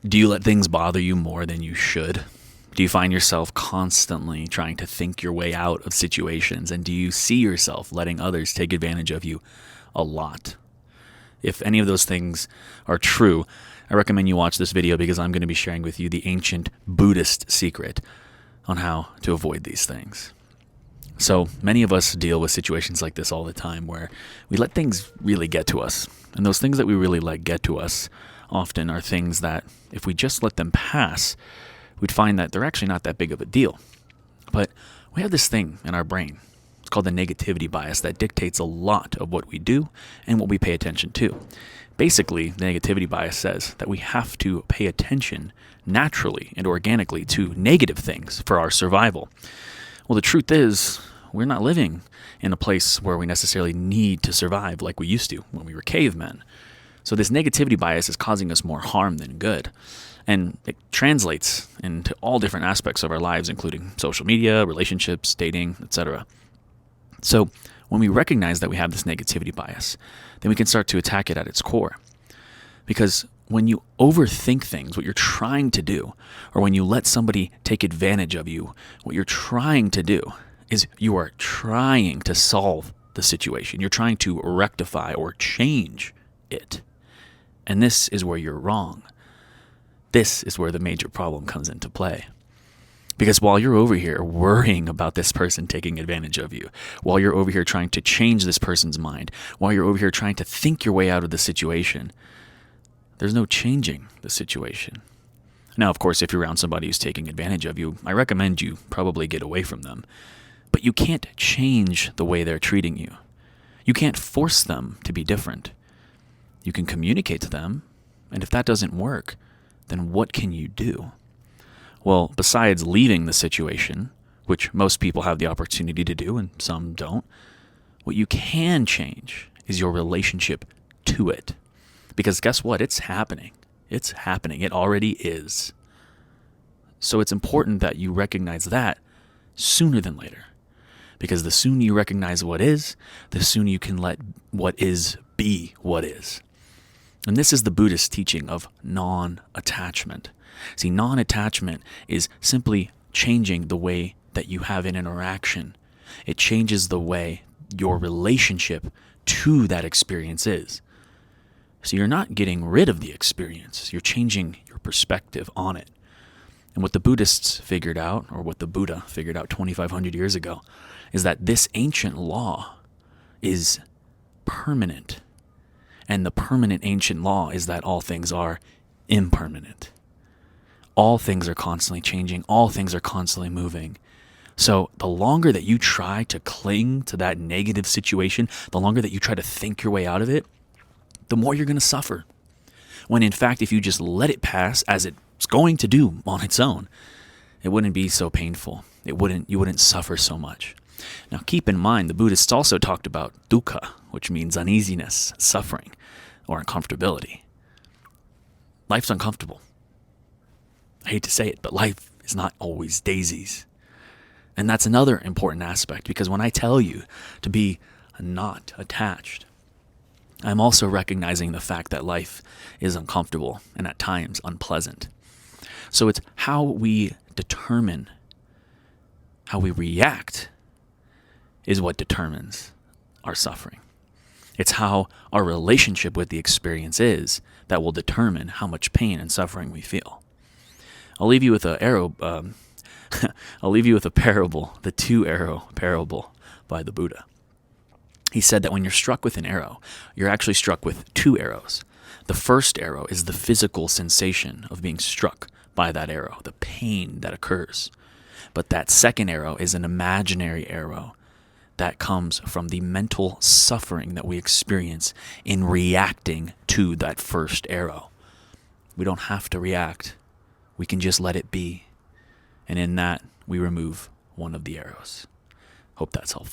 Do you let things bother you more than you should? Do you find yourself constantly trying to think your way out of situations? And do you see yourself letting others take advantage of you a lot? If any of those things are true, I recommend you watch this video because I'm going to be sharing with you the ancient Buddhist secret on how to avoid these things. So many of us deal with situations like this all the time where we let things really get to us. And those things that we really let get to us often are things that if we just let them pass, we'd find that they're actually not that big of a deal. But we have this thing in our brain. It's called the negativity bias that dictates a lot of what we do and what we pay attention to. Basically, the negativity bias says that we have to pay attention naturally and organically to negative things for our survival. Well, the truth is, we're not living in a place where we necessarily need to survive like we used to when we were cavemen. So this negativity bias is causing us more harm than good. And it translates into all different aspects of our lives, including social media, relationships, dating, etc. So when we recognize that we have this negativity bias, then we can start to attack it at its core. Because when you overthink things, what you're trying to do, or when you let somebody take advantage of you, what you're trying to do is you are trying to solve the situation. You're trying to rectify or change it. And this is where you're wrong. This is where the major problem comes into play. Because while you're over here worrying about this person taking advantage of you, while you're over here trying to change this person's mind, while you're over here trying to think your way out of the situation, there's no changing the situation. Now, of course, if you're around somebody who's taking advantage of you, I recommend you probably get away from them. But you can't change the way they're treating you. You can't force them to be different. You can communicate to them, and if that doesn't work, then what can you do? Well, besides leaving the situation, which most people have the opportunity to do and some don't, what you can change is your relationship to it. Because guess what? It's happening. It's happening. It already is. So it's important that you recognize that sooner than later. Because the sooner you recognize what is, the sooner you can let what is be what is. And this is the Buddhist teaching of non-attachment. See, non-attachment is simply changing the way that you have an interaction. It changes the way your relationship to that experience is. So you're not getting rid of the experience. You're changing your perspective on it. And what the Buddhists figured out, or what the Buddha figured out 2,500 years ago, is that this ancient law is permanent. And the permanent ancient law is that all things are impermanent. All things are constantly changing. All things are constantly moving. So the longer that you try to cling to that negative situation, the longer that you try to think your way out of it, the more you're going to suffer. When in fact, if you just let it pass as it's going to do on its own, it wouldn't be so painful. You wouldn't suffer so much. Now keep in mind, the Buddhists also talked about dukkha, which means uneasiness, suffering, or uncomfortability. Life's uncomfortable. I hate to say it, but life is not always daisies. And that's another important aspect, because when I tell you to be not attached, I'm also recognizing the fact that life is uncomfortable and at times unpleasant. So it's how we determine, how we react is what determines our suffering. It's how our relationship with the experience is that will determine how much pain and suffering we feel. I'll leave you with I'll leave you with a parable, the 2-arrow parable by the Buddha. He said that when you're struck with an arrow, you're actually struck with 2 arrows. The first arrow is the physical sensation of being struck by that arrow, the pain that occurs. But that second arrow is an imaginary arrow that comes from the mental suffering that we experience in reacting to that first arrow. We don't have to react. We can just let it be. And in that, we remove one of the arrows. Hope that's helpful.